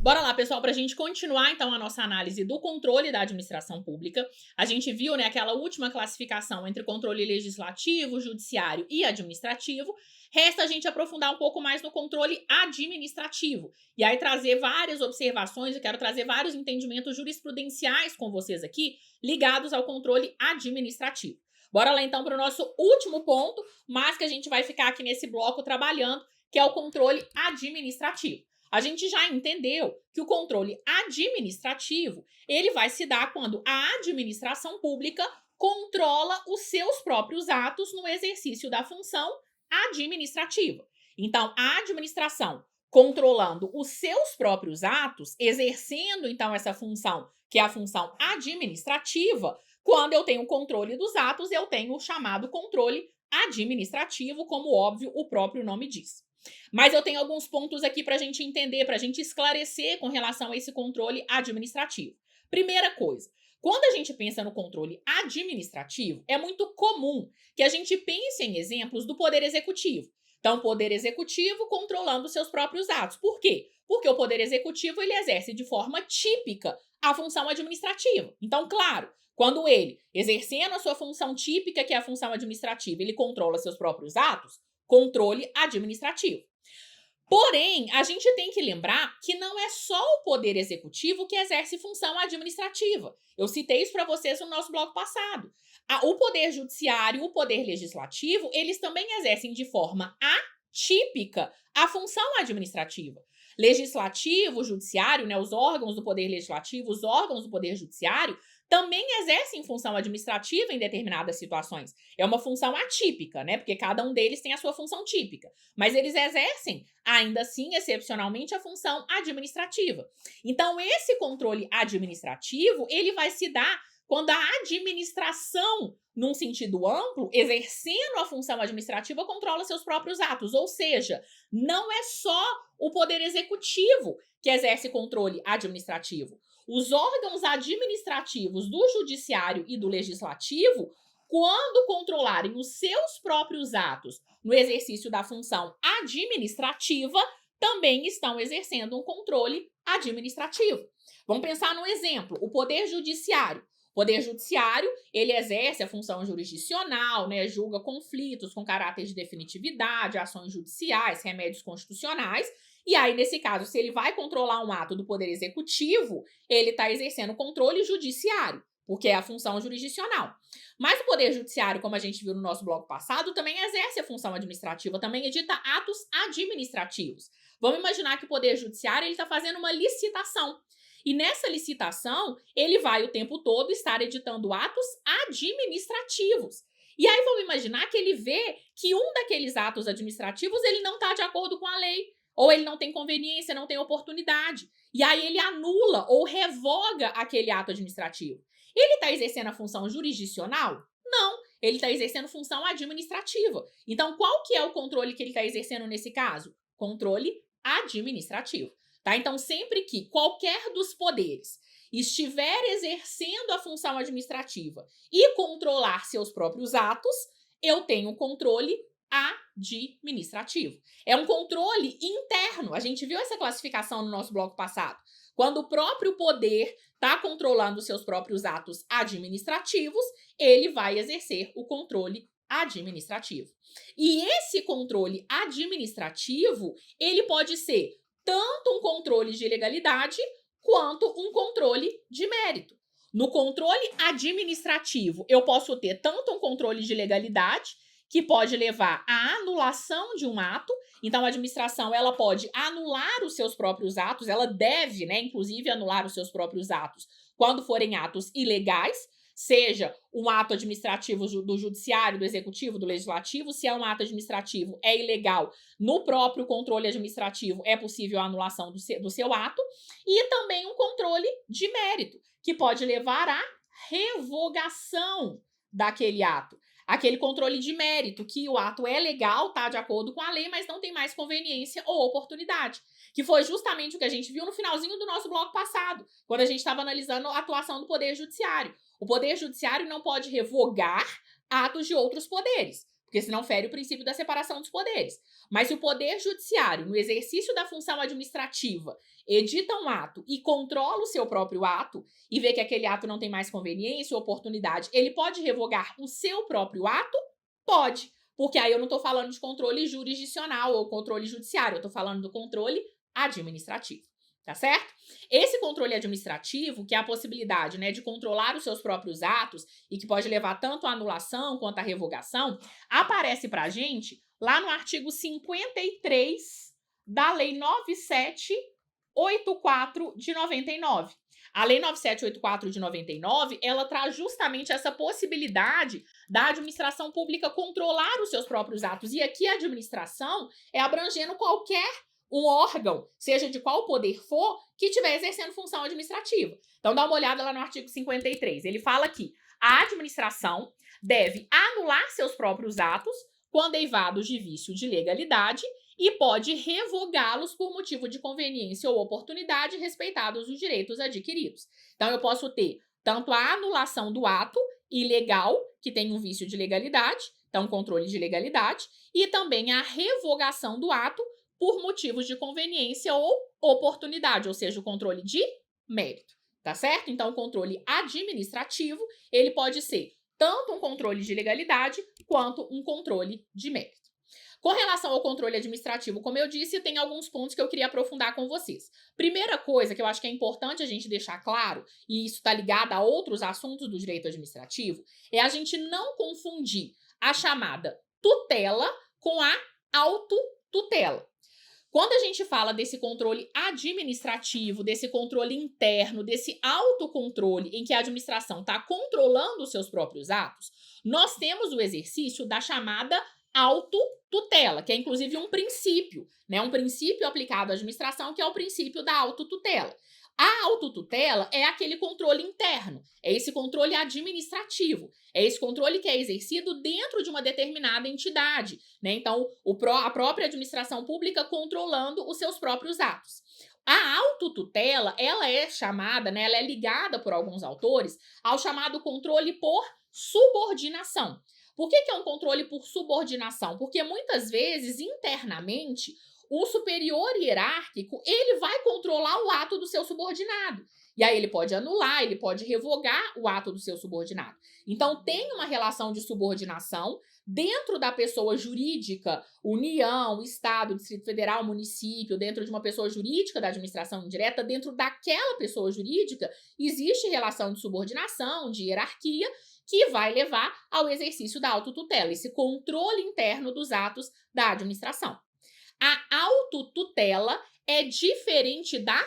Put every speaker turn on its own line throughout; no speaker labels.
Bora lá, pessoal, para a gente continuar, então, a nossa análise do controle da administração pública. A gente viu, né, aquela última classificação entre controle legislativo, judiciário e administrativo. Resta a gente aprofundar um pouco mais no controle administrativo. E aí trazer várias observações, eu quero trazer vários entendimentos jurisprudenciais com vocês aqui, ligados ao controle administrativo. Bora lá, então, para o nosso último ponto, mas que a gente vai ficar aqui nesse bloco trabalhando, que é o controle administrativo. A gente já entendeu que o controle administrativo, ele vai se dar quando a administração pública controla os seus próprios atos no exercício da função administrativa. Então, a administração controlando os seus próprios atos, exercendo então essa função, que é a função administrativa, quando eu tenho controle dos atos, eu tenho o chamado controle administrativo, como óbvio o próprio nome diz. Mas eu tenho alguns pontos aqui para a gente entender, para a gente esclarecer com relação a esse controle administrativo. Primeira coisa, quando a gente pensa no controle administrativo, é muito comum que a gente pense em exemplos do Poder Executivo. Então, o Poder Executivo controlando seus próprios atos. Por quê? Porque o Poder Executivo ele exerce de forma típica a função administrativa. Então, claro, quando ele, exercendo a sua função típica, que é a função administrativa, ele controla seus próprios atos, controle administrativo. Porém, a gente tem que lembrar que não é só o Poder Executivo que exerce função administrativa. Eu citei isso para vocês no nosso bloco passado. O Poder Judiciário, o Poder Legislativo, eles também exercem de forma atípica a função administrativa. Legislativo, Judiciário, né, os órgãos do Poder Legislativo, os órgãos do Poder Judiciário, também exercem função administrativa em determinadas situações. É uma função atípica, né? Porque cada um deles tem a sua função típica. Mas eles exercem, ainda assim, excepcionalmente, a função administrativa. Então, esse controle administrativo, ele vai se dar quando a administração, num sentido amplo, exercendo a função administrativa, controla seus próprios atos. Ou seja, não é só o Poder Executivo que exerce controle administrativo. Os órgãos administrativos do Judiciário e do Legislativo, quando controlarem os seus próprios atos no exercício da função administrativa, também estão exercendo um controle administrativo. Vamos pensar num exemplo, o Poder Judiciário. O Poder Judiciário, ele exerce a função jurisdicional, né, julga conflitos com caráter de definitividade, ações judiciais, remédios constitucionais. E aí, nesse caso, se ele vai controlar um ato do Poder Executivo, ele está exercendo controle judiciário, porque é a função jurisdicional. Mas o Poder Judiciário, como a gente viu no nosso bloco passado, também exerce a função administrativa, também edita atos administrativos. Vamos imaginar que o Poder Judiciário está fazendo uma licitação. E nessa licitação, ele vai o tempo todo estar editando atos administrativos. E aí vamos imaginar que ele vê que um daqueles atos administrativos ele não está de acordo com a lei, ou ele não tem conveniência, não tem oportunidade. E aí ele anula ou revoga aquele ato administrativo. Ele está exercendo a função jurisdicional? Não, ele está exercendo função administrativa. Então, qual que é o controle que ele está exercendo nesse caso? Controle administrativo. Tá? Então, sempre que qualquer dos poderes estiver exercendo a função administrativa e controlar seus próprios atos, eu tenho controle administrativo. É um controle interno. A gente viu essa classificação no nosso bloco passado. Quando o próprio poder está controlando seus próprios atos administrativos, ele vai exercer o controle administrativo. E esse controle administrativo, ele pode ser tanto um controle de legalidade quanto um controle de mérito. No controle administrativo, eu posso ter tanto um controle de legalidade, que pode levar à anulação de um ato. Então, a administração ela pode anular os seus próprios atos, ela deve, né, inclusive, anular os seus próprios atos quando forem atos ilegais, seja um ato administrativo do judiciário, do executivo, do legislativo. Se é um ato administrativo, é ilegal. No próprio controle administrativo, é possível a anulação do seu ato. E também um controle de mérito, que pode levar à revogação daquele ato. Aquele controle de mérito, que o ato é legal, está de acordo com a lei, mas não tem mais conveniência ou oportunidade. Que foi justamente o que a gente viu no finalzinho do nosso bloco passado, quando a gente estava analisando a atuação do Poder Judiciário. O Poder Judiciário não pode revogar atos de outros poderes, porque senão fere o princípio da separação dos poderes. Mas se o Poder Judiciário, no exercício da função administrativa, edita um ato e controla o seu próprio ato e vê que aquele ato não tem mais conveniência ou oportunidade, ele pode revogar o seu próprio ato? Pode, porque aí eu não estou falando de controle jurisdicional ou controle judiciário, eu estou falando do controle administrativo. Tá certo? Esse controle administrativo, que é a possibilidade, né, de controlar os seus próprios atos e que pode levar tanto à anulação quanto à revogação, aparece pra gente lá no artigo 53 da Lei 9784 de 99. A Lei 9784 de 99, ela traz justamente essa possibilidade da administração pública controlar os seus próprios atos. E aqui a administração é abrangendo qualquer um órgão, seja de qual poder for, que estiver exercendo função administrativa. Então, dá uma olhada lá no artigo 53. Ele fala que a administração deve anular seus próprios atos quando eivados de vício de legalidade e pode revogá-los por motivo de conveniência ou oportunidade, respeitados os direitos adquiridos. Então, eu posso ter tanto a anulação do ato ilegal, que tem um vício de legalidade, então controle de legalidade, e também a revogação do ato por motivos de conveniência ou oportunidade, ou seja, o controle de mérito, tá certo? Então, o controle administrativo, ele pode ser tanto um controle de legalidade quanto um controle de mérito. Com relação ao controle administrativo, como eu disse, tem alguns pontos que eu queria aprofundar com vocês. Primeira coisa que eu acho que é importante a gente deixar claro, e isso está ligado a outros assuntos do direito administrativo, é a gente não confundir a chamada tutela com a autotutela. Quando a gente fala desse controle administrativo, desse controle interno, desse autocontrole em que a administração está controlando os seus próprios atos, nós temos o exercício da chamada autotutela, que é inclusive um princípio, né? Um princípio aplicado à administração, que é o princípio da autotutela. A autotutela é aquele controle interno, é esse controle administrativo, é esse controle que é exercido dentro de uma determinada entidade, né? Então, a própria administração pública controlando os seus próprios atos. A autotutela, ela é chamada, né, ela é ligada por alguns autores ao chamado controle por subordinação. Por que é um controle por subordinação? Porque muitas vezes, internamente, o superior hierárquico, ele vai controlar o ato do seu subordinado. E aí ele pode anular, ele pode revogar o ato do seu subordinado. Então, tem uma relação de subordinação dentro da pessoa jurídica, União, Estado, Distrito Federal, município, dentro de uma pessoa jurídica da administração indireta, dentro daquela pessoa jurídica, existe relação de subordinação, de hierarquia, que vai levar ao exercício da autotutela, esse controle interno dos atos da administração. A autotutela é diferente da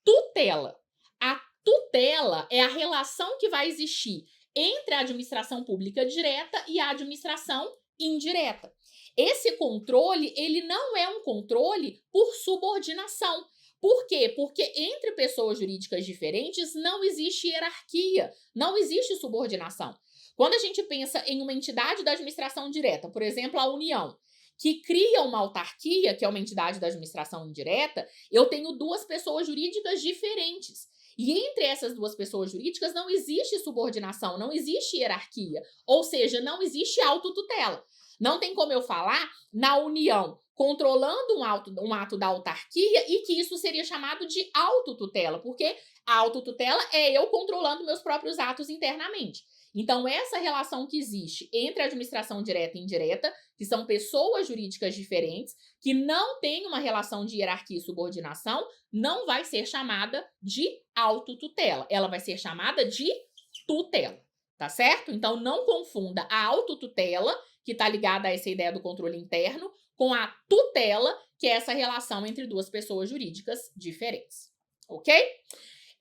tutela. A tutela é a relação que vai existir entre a administração pública direta e a administração indireta. Esse controle, ele não é um controle por subordinação. Por quê? Porque entre pessoas jurídicas diferentes não existe hierarquia, não existe subordinação. Quando a gente pensa em uma entidade da administração direta, por exemplo, a União, que cria uma autarquia, que é uma entidade da administração indireta, eu tenho duas pessoas jurídicas diferentes. E entre essas duas pessoas jurídicas não existe subordinação, não existe hierarquia, ou seja, não existe autotutela. Não tem como eu falar na União controlando um ato da autarquia e que isso seria chamado de autotutela, porque a autotutela é eu controlando meus próprios atos internamente. Então, essa relação que existe entre a administração direta e indireta, que são pessoas jurídicas diferentes, que não têm uma relação de hierarquia e subordinação, não vai ser chamada de autotutela. Ela vai ser chamada de tutela, tá certo? Então, não confunda a autotutela, que está ligada a essa ideia do controle interno, com a tutela, que é essa relação entre duas pessoas jurídicas diferentes, ok?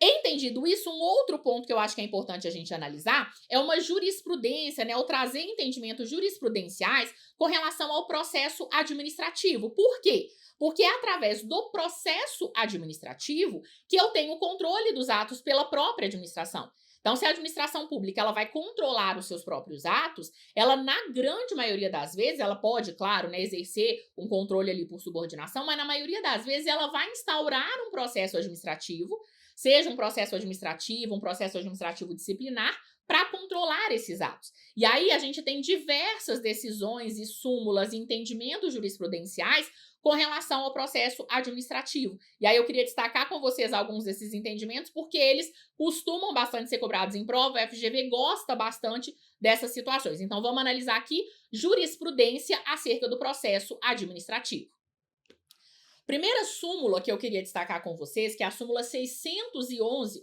Entendido isso, um outro ponto que eu acho que é importante a gente analisar é uma jurisprudência, né, ou trazer entendimentos jurisprudenciais com relação ao processo administrativo. Por quê? Porque é através do processo administrativo que eu tenho o controle dos atos pela própria administração. Então, se a administração pública ela vai controlar os seus próprios atos, ela, na grande maioria das vezes, ela pode, claro, né, exercer um controle ali por subordinação, mas na maioria das vezes ela vai instaurar um processo administrativo, seja um processo administrativo disciplinar, para controlar esses atos. E aí a gente tem diversas decisões e súmulas e entendimentos jurisprudenciais com relação ao processo administrativo. E aí eu queria destacar com vocês alguns desses entendimentos, porque eles costumam bastante ser cobrados em prova, o FGV gosta bastante dessas situações. Então vamos analisar aqui jurisprudência acerca do processo administrativo. Primeira súmula que eu queria destacar com vocês, que é a súmula 611,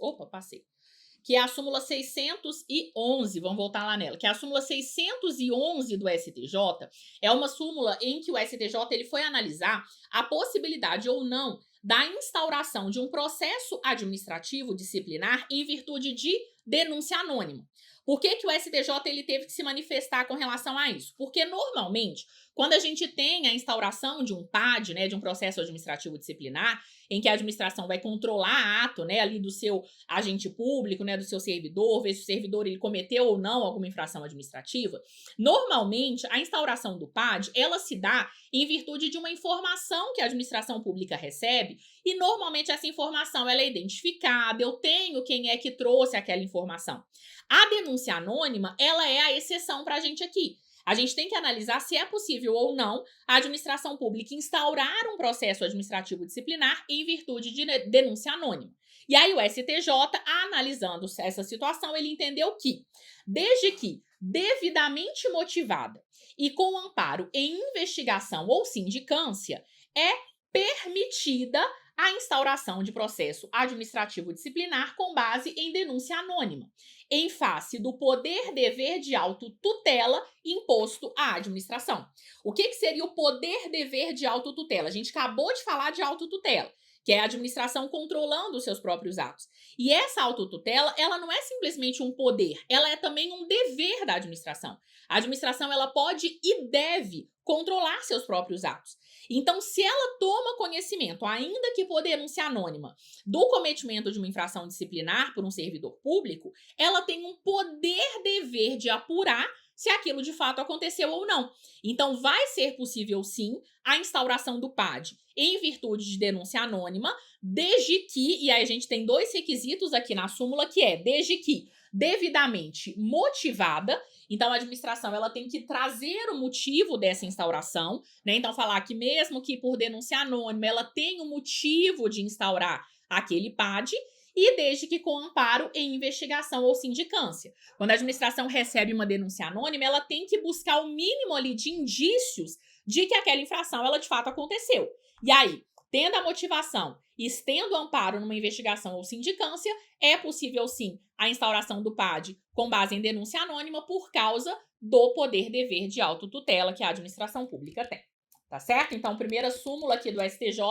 que é a súmula 611, vamos voltar lá nela, que é a súmula 611 do STJ, é uma súmula em que o STJ ele foi analisar a possibilidade ou não da instauração de um processo administrativo disciplinar em virtude de denúncia anônima. Por que o STJ ele teve que se manifestar com relação a isso? Porque, normalmente, quando a gente tem a instauração de um PAD, né, de um processo administrativo disciplinar, em que a administração vai controlar ato, né, ali do seu agente público, né, do seu servidor, ver se o servidor ele cometeu ou não alguma infração administrativa, normalmente, a instauração do PAD, ela se dá em virtude de uma informação que a administração pública recebe e, normalmente, essa informação ela é identificada, eu tenho quem é que trouxe aquela informação. A denúncia anônima, ela é a exceção para a gente aqui. A gente tem que analisar se é possível ou não a administração pública instaurar um processo administrativo disciplinar em virtude de denúncia anônima. E aí o STJ, analisando essa situação, ele entendeu que, desde que devidamente motivada e com amparo em investigação ou sindicância, é permitida a instauração de processo administrativo disciplinar com base em denúncia anônima, em face do poder-dever de autotutela imposto à administração. O que seria o poder-dever de autotutela? A gente acabou de falar de autotutela, que é a administração controlando os seus próprios atos. E essa autotutela, ela não é simplesmente um poder, ela é também um dever da administração. A administração, ela pode e deve controlar seus próprios atos. Então, se ela toma conhecimento, ainda que por denúncia anônima, do cometimento de uma infração disciplinar por um servidor público, ela tem um poder-dever de apurar se aquilo de fato aconteceu ou não. Então, vai ser possível, sim, a instauração do PAD em virtude de denúncia anônima, desde que, e aí a gente tem dois requisitos aqui na súmula, que é desde que devidamente motivada. Então, a administração ela tem que trazer o motivo dessa instauração, né? Então, falar que mesmo que por denúncia anônima ela tem um motivo de instaurar aquele PAD, e desde que com amparo em investigação ou sindicância. Quando a administração recebe uma denúncia anônima, ela tem que buscar o mínimo ali de indícios de que aquela infração ela de fato aconteceu. E aí, tendo a motivação e estendo amparo numa investigação ou sindicância, é possível sim a instauração do PAD com base em denúncia anônima por causa do poder-dever de autotutela que a administração pública tem. Tá certo? Então, primeira súmula aqui do STJ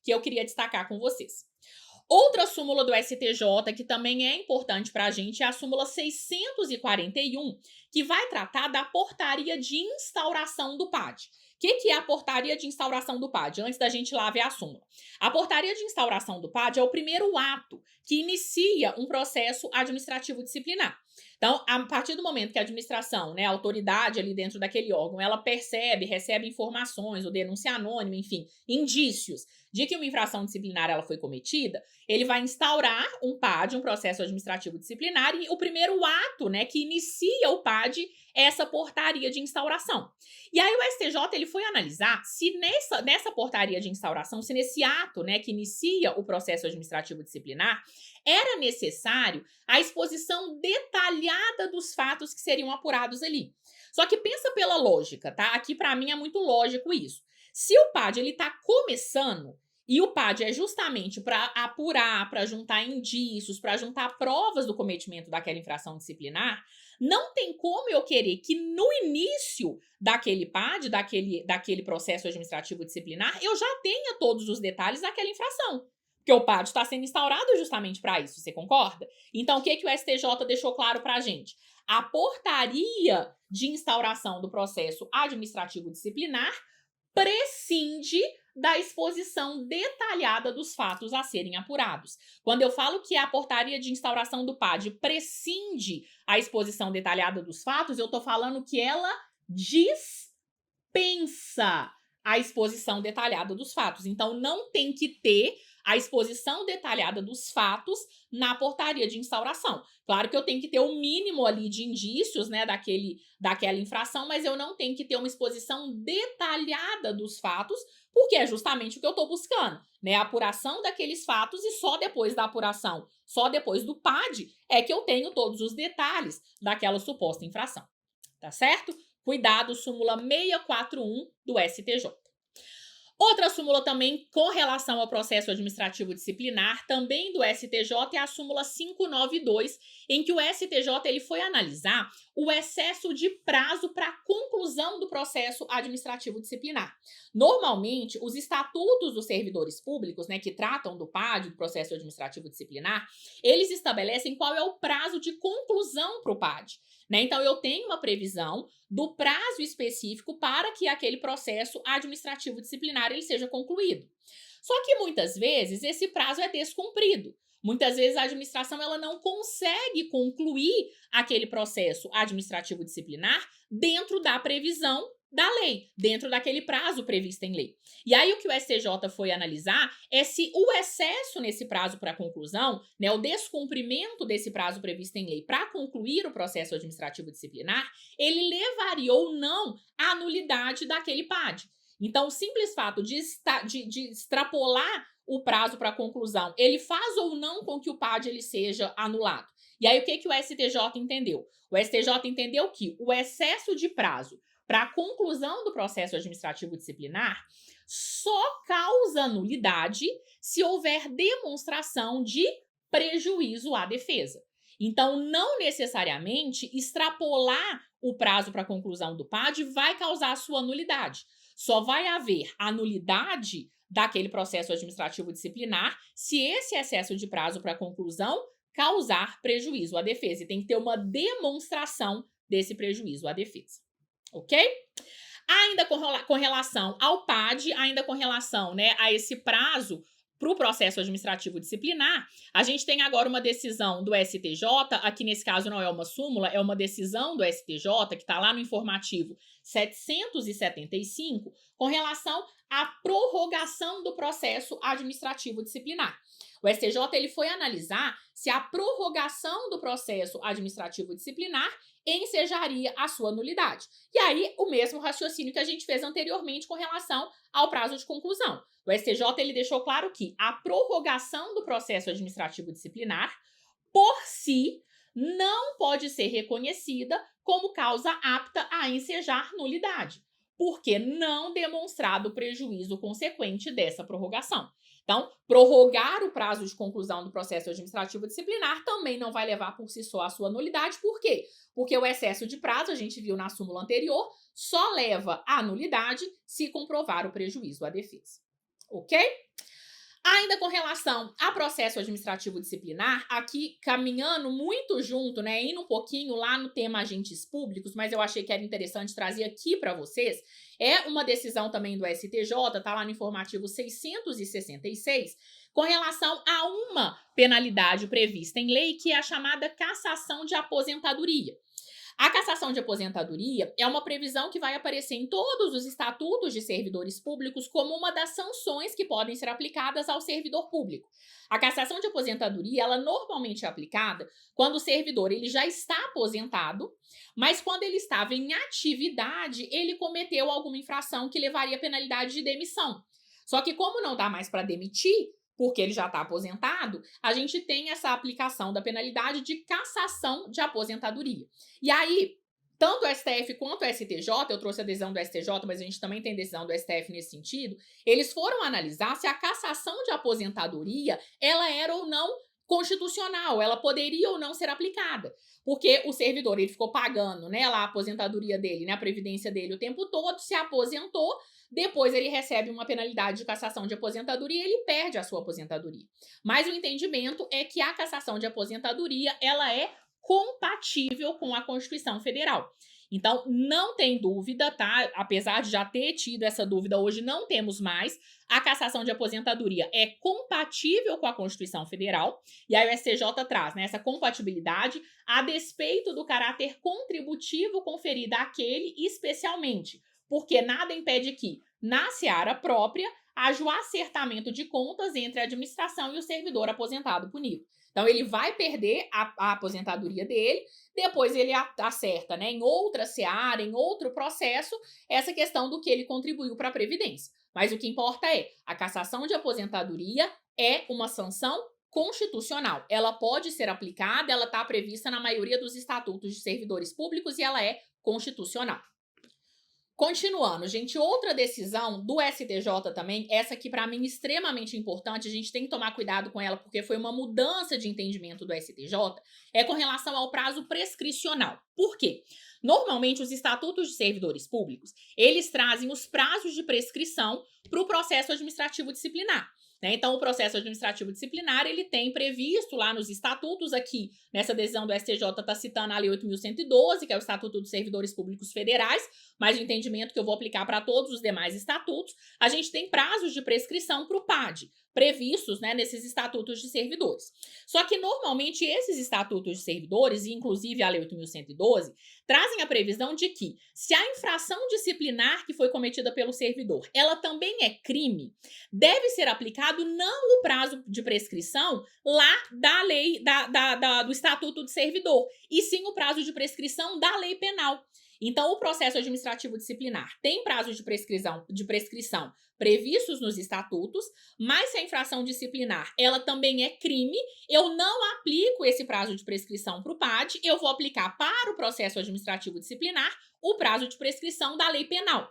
que eu queria destacar com vocês. Outra súmula do STJ que também é importante para a gente é a súmula 641, que vai tratar da portaria de instauração do PAD. O que é a portaria de instauração do PAD? Antes da gente lá ver a súmula. A portaria de instauração do PAD é o primeiro ato que inicia um processo administrativo disciplinar. Então, a partir do momento que a administração, né, a autoridade ali dentro daquele órgão, ela percebe, recebe informações, ou denúncia anônima, enfim, indícios de que uma infração disciplinar ela foi cometida, ele vai instaurar um PAD, um processo administrativo disciplinar, e o primeiro ato, né, que inicia o PAD é essa portaria de instauração. E aí o STJ ele foi analisar se nessa portaria de instauração, se nesse ato, né, que inicia o processo administrativo disciplinar, era necessário a exposição detalhada dos fatos que seriam apurados ali. Só que pensa pela lógica, tá? Aqui para mim é muito lógico isso. Se o PAD ele tá começando e o PAD é justamente para apurar, para juntar indícios, para juntar provas do cometimento daquela infração disciplinar, não tem como eu querer que no início daquele PAD, daquele processo administrativo disciplinar, eu já tenha todos os detalhes daquela infração. Porque o PAD está sendo instaurado justamente para isso, você concorda? Então, o que o STJ deixou claro para a gente? A portaria de instauração do processo administrativo disciplinar prescinde da exposição detalhada dos fatos a serem apurados. Quando eu falo que a portaria de instauração do PAD prescinde a exposição detalhada dos fatos, eu estou falando que ela dispensa a exposição detalhada dos fatos. Então, não tem que ter a exposição detalhada dos fatos na portaria de instauração. Claro que eu tenho que ter o mínimo ali de indícios, né, daquela infração, mas eu não tenho que ter uma exposição detalhada dos fatos, porque é justamente o que eu estou buscando, né, a apuração daqueles fatos, e só depois da apuração, só depois do PAD, é que eu tenho todos os detalhes daquela suposta infração. Tá certo? Cuidado, súmula 641 do STJ. Outra súmula também com relação ao processo administrativo disciplinar, também do STJ, é a súmula 592, em que o STJ ele foi analisar o excesso de prazo para conclusão do processo administrativo disciplinar. Normalmente, os estatutos dos servidores públicos, né, que tratam do PAD, do processo administrativo disciplinar, eles estabelecem qual é o prazo de conclusão para o PAD. Né? Então, eu tenho uma previsão do prazo específico para que aquele processo administrativo disciplinar ele seja concluído. Só que muitas vezes esse prazo é descumprido. Muitas vezes a administração ela não consegue concluir aquele processo administrativo disciplinar dentro da previsão da lei, dentro daquele prazo previsto em lei. E aí o que o STJ foi analisar é se o excesso nesse prazo para conclusão, né, o descumprimento desse prazo previsto em lei para concluir o processo administrativo disciplinar, ele levaria ou não à nulidade daquele PAD. Então, o simples fato de extrapolar o prazo para conclusão, ele faz ou não com que o PAD ele seja anulado. E aí o que o STJ entendeu? O STJ entendeu que o excesso de prazo para a conclusão do processo administrativo disciplinar só causa nulidade se houver demonstração de prejuízo à defesa. Então, não necessariamente extrapolar o prazo para a conclusão do PAD vai causar a sua nulidade. Só vai haver a nulidade daquele processo administrativo disciplinar se esse excesso de prazo para a conclusão causar prejuízo à defesa. E tem que ter uma demonstração desse prejuízo à defesa. Ok? Ainda com relação ao PAD, ainda com relação, né, a esse prazo para o processo administrativo disciplinar, a gente tem agora uma decisão do STJ, aqui nesse caso não é uma súmula, é uma decisão do STJ, que está lá no informativo 775, com relação à prorrogação do processo administrativo disciplinar. O STJ ele foi analisar se a prorrogação do processo administrativo disciplinar ensejaria a sua nulidade. E aí, o mesmo raciocínio que a gente fez anteriormente com relação ao prazo de conclusão. O STJ ele deixou claro que a prorrogação do processo administrativo disciplinar, por si, não pode ser reconhecida como causa apta a ensejar nulidade, porque não demonstrado prejuízo consequente dessa prorrogação. Então, prorrogar o prazo de conclusão do processo administrativo disciplinar também não vai levar por si só a sua nulidade. Por quê? Porque o excesso de prazo, a gente viu na súmula anterior, só leva à nulidade se comprovar o prejuízo à defesa. Ok? Ainda com relação a processo administrativo disciplinar, aqui caminhando muito junto, né, indo um pouquinho lá no tema agentes públicos, mas eu achei que era interessante trazer aqui para vocês, é uma decisão também do STJ, tá lá no informativo 666, com relação a uma penalidade prevista em lei, que é a chamada cassação de aposentadoria. A cassação de aposentadoria é uma previsão que vai aparecer em todos os estatutos de servidores públicos como uma das sanções que podem ser aplicadas ao servidor público. A cassação de aposentadoria, ela normalmente é aplicada quando o servidor ele já está aposentado, mas quando ele estava em atividade, ele cometeu alguma infração que levaria a penalidade de demissão. Só que como não dá mais para demitir, porque ele já está aposentado, a gente tem essa aplicação da penalidade de cassação de aposentadoria. E aí, tanto o STF quanto o STJ, eu trouxe a decisão do STJ, mas a gente também tem decisão do STF nesse sentido, eles foram analisar se a cassação de aposentadoria, ela era ou não constitucional, ela poderia ou não ser aplicada. Porque o servidor, ele ficou pagando, né, lá a aposentadoria dele, né, a previdência dele o tempo todo, se aposentou, depois ele recebe uma penalidade de cassação de aposentadoria e ele perde a sua aposentadoria. Mas o entendimento é que a cassação de aposentadoria, ela é compatível com a Constituição Federal. Então, não tem dúvida, tá? Apesar de já ter tido essa dúvida, hoje não temos mais. A cassação de aposentadoria é compatível com a Constituição Federal. E aí o STJ traz, né, essa compatibilidade a despeito do caráter contributivo conferido àquele especialmente. Porque nada impede que, na seara própria, haja o acertamento de contas entre a administração e o servidor aposentado punido. Então, ele vai perder a aposentadoria dele, depois ele acerta, né, em outra seara, em outro processo, essa questão do que ele contribuiu para a Previdência. Mas o que importa é, a cassação de aposentadoria é uma sanção constitucional. Ela pode ser aplicada, ela está prevista na maioria dos estatutos de servidores públicos e ela é constitucional. Continuando, gente, outra decisão do STJ também, essa aqui para mim extremamente importante, a gente tem que tomar cuidado com ela porque foi uma mudança de entendimento do STJ, é com relação ao prazo prescricional. Por quê? Normalmente os estatutos de servidores públicos, eles trazem os prazos de prescrição para o processo administrativo disciplinar. Então, o processo administrativo disciplinar, ele tem previsto lá nos estatutos, aqui nessa decisão do STJ está citando a Lei 8.112, que é o Estatuto dos Servidores Públicos Federais, mas o entendimento que eu vou aplicar para todos os demais estatutos, a gente tem prazos de prescrição para o PAD, previstos, né, nesses estatutos de servidores. Só que, normalmente, esses estatutos de servidores, e inclusive a Lei 8.112, trazem a previsão de que, se a infração disciplinar que foi cometida pelo servidor, ela também é crime, deve ser aplicado não o prazo de prescrição lá da lei, do Estatuto do Servidor, e sim o prazo de prescrição da lei penal. Então, o processo administrativo disciplinar tem prazos de prescrição previstos nos estatutos, mas se a infração disciplinar ela também é crime, eu não aplico esse prazo de prescrição para o PAD, eu vou aplicar para o processo administrativo disciplinar o prazo de prescrição da lei penal.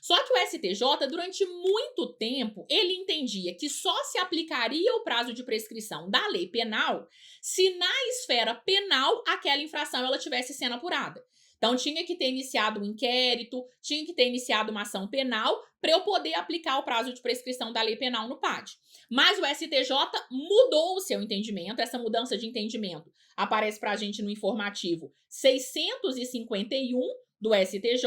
Só que o STJ, durante muito tempo, ele entendia que só se aplicaria o prazo de prescrição da lei penal se na esfera penal aquela infração ela estivesse sendo apurada. Então, tinha que ter iniciado um inquérito, tinha que ter iniciado uma ação penal para eu poder aplicar o prazo de prescrição da lei penal no PAD. Mas o STJ mudou o seu entendimento, essa mudança de entendimento aparece para a gente no informativo 651 do STJ,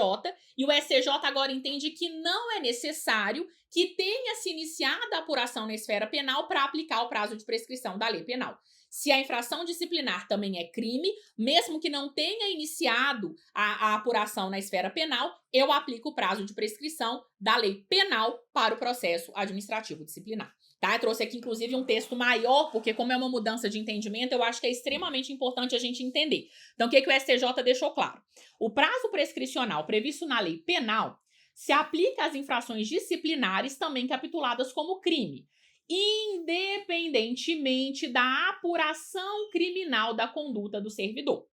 e o STJ agora entende que não é necessário que tenha se iniciado a apuração na esfera penal para aplicar o prazo de prescrição da lei penal. Se a infração disciplinar também é crime, mesmo que não tenha iniciado a apuração na esfera penal, eu aplico o prazo de prescrição da lei penal para o processo administrativo disciplinar. Tá? Eu trouxe aqui, inclusive, um texto maior, porque como é uma mudança de entendimento, eu acho que é extremamente importante a gente entender. Então, o que o STJ deixou claro? O prazo prescricional previsto na lei penal se aplica às infrações disciplinares também capituladas como crime, independentemente da apuração criminal da conduta do servidor.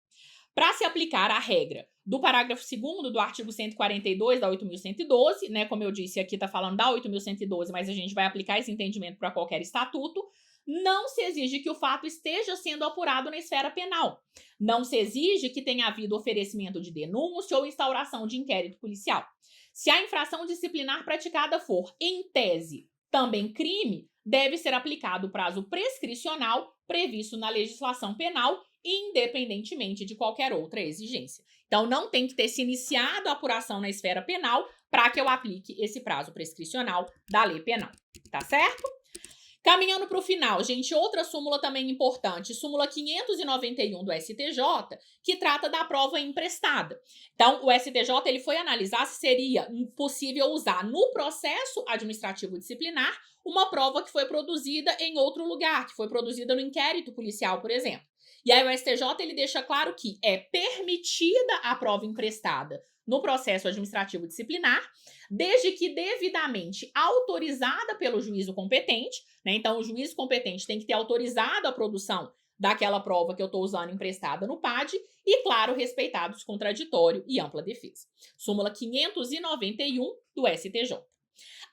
Para se aplicar a regra do parágrafo 2º do artigo 142 da 8.112, né, como eu disse, aqui está falando da 8.112, mas a gente vai aplicar esse entendimento para qualquer estatuto, não se exige que o fato esteja sendo apurado na esfera penal. Não se exige que tenha havido oferecimento de denúncia ou instauração de inquérito policial. Se a infração disciplinar praticada for, em tese, também crime, deve ser aplicado o prazo prescricional previsto na legislação penal, independentemente de qualquer outra exigência. Então, não tem que ter se iniciado a apuração na esfera penal para que eu aplique esse prazo prescricional da lei penal. Tá certo? Caminhando para o final, gente, outra súmula também importante, súmula 591 do STJ, que trata da prova emprestada. Então, o STJ ele foi analisar se seria possível usar no processo administrativo disciplinar uma prova que foi produzida em outro lugar, que foi produzida no inquérito policial, por exemplo. E aí o STJ ele deixa claro que é permitida a prova emprestada no processo administrativo disciplinar, desde que devidamente autorizada pelo juízo competente, né? Então, o juízo competente tem que ter autorizado a produção daquela prova que eu estou usando emprestada no PAD e, claro, respeitados contraditório e ampla defesa. Súmula 591 do STJ.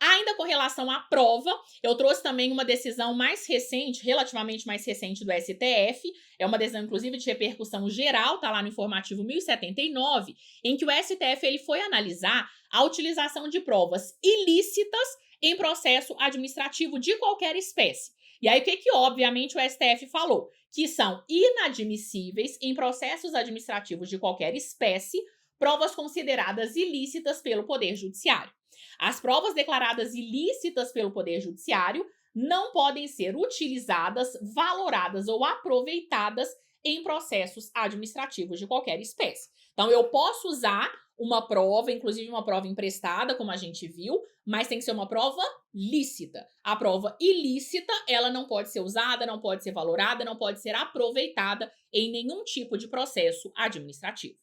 Ainda com relação à prova, eu trouxe também uma decisão mais recente, relativamente mais recente do STF, é uma decisão, inclusive, de repercussão geral, tá lá no informativo 1079, em que o STF ele foi analisar a utilização de provas ilícitas em processo administrativo de qualquer espécie. E aí, o que obviamente, o STF falou? Que são inadmissíveis em processos administrativos de qualquer espécie provas consideradas ilícitas pelo Poder Judiciário. As provas declaradas ilícitas pelo Poder Judiciário não podem ser utilizadas, valoradas ou aproveitadas em processos administrativos de qualquer espécie. Então, eu posso usar uma prova, inclusive uma prova emprestada, como a gente viu, mas tem que ser uma prova lícita. A prova ilícita, ela não pode ser usada, não pode ser valorada, não pode ser aproveitada em nenhum tipo de processo administrativo.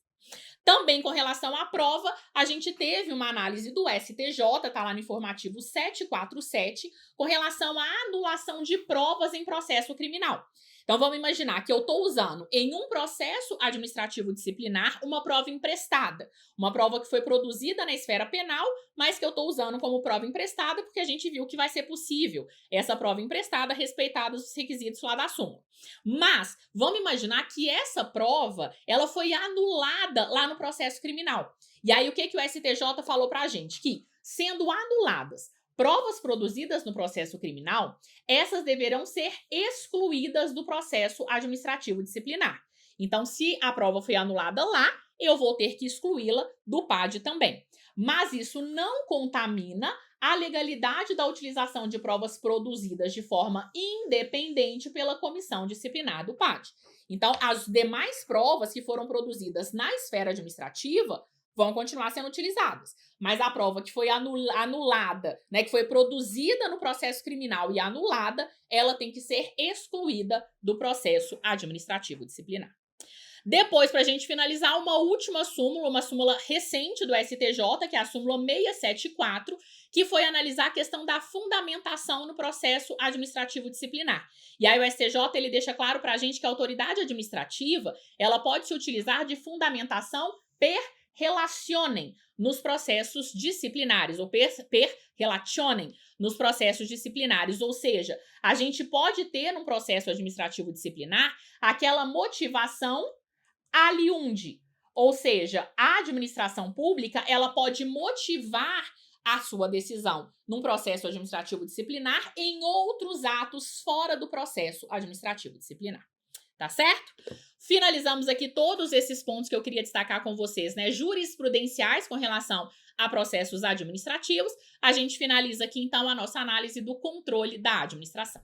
Também com relação à prova, a gente teve uma análise do STJ, tá lá no informativo 747, com relação à anulação de provas em processo criminal. Então vamos imaginar que eu estou usando em um processo administrativo disciplinar uma prova emprestada, uma prova que foi produzida na esfera penal, mas que eu estou usando como prova emprestada porque a gente viu que vai ser possível essa prova emprestada respeitados os requisitos lá da súmula. Mas vamos imaginar que essa prova ela foi anulada lá no processo criminal. E aí o que o STJ falou pra gente? Que, sendo anuladas provas produzidas no processo criminal, essas deverão ser excluídas do processo administrativo disciplinar. Então, se a prova foi anulada lá, eu vou ter que excluí-la do PAD também. Mas isso não contamina a legalidade da utilização de provas produzidas de forma independente pela comissão disciplinar do PAD. Então, as demais provas que foram produzidas na esfera administrativa vão continuar sendo utilizadas. Mas a prova que foi anulada, né, que foi produzida no processo criminal e anulada, ela tem que ser excluída do processo administrativo disciplinar. Depois, para a gente finalizar, uma última súmula, uma súmula recente do STJ, que é a súmula 674, que foi analisar a questão da fundamentação no processo administrativo disciplinar. E aí o STJ ele deixa claro para a gente que a autoridade administrativa ela pode se utilizar de fundamentação per relacionem nos processos disciplinares, ou per relationem nos processos disciplinares, ou seja, a gente pode ter num processo administrativo disciplinar aquela motivação aliunde, ou seja, a administração pública ela pode motivar a sua decisão num processo administrativo disciplinar em outros atos fora do processo administrativo disciplinar. Tá certo? Finalizamos aqui todos esses pontos que eu queria destacar com vocês, né? Jurisprudenciais com relação a processos administrativos. A gente finaliza aqui, então, a nossa análise do controle da administração.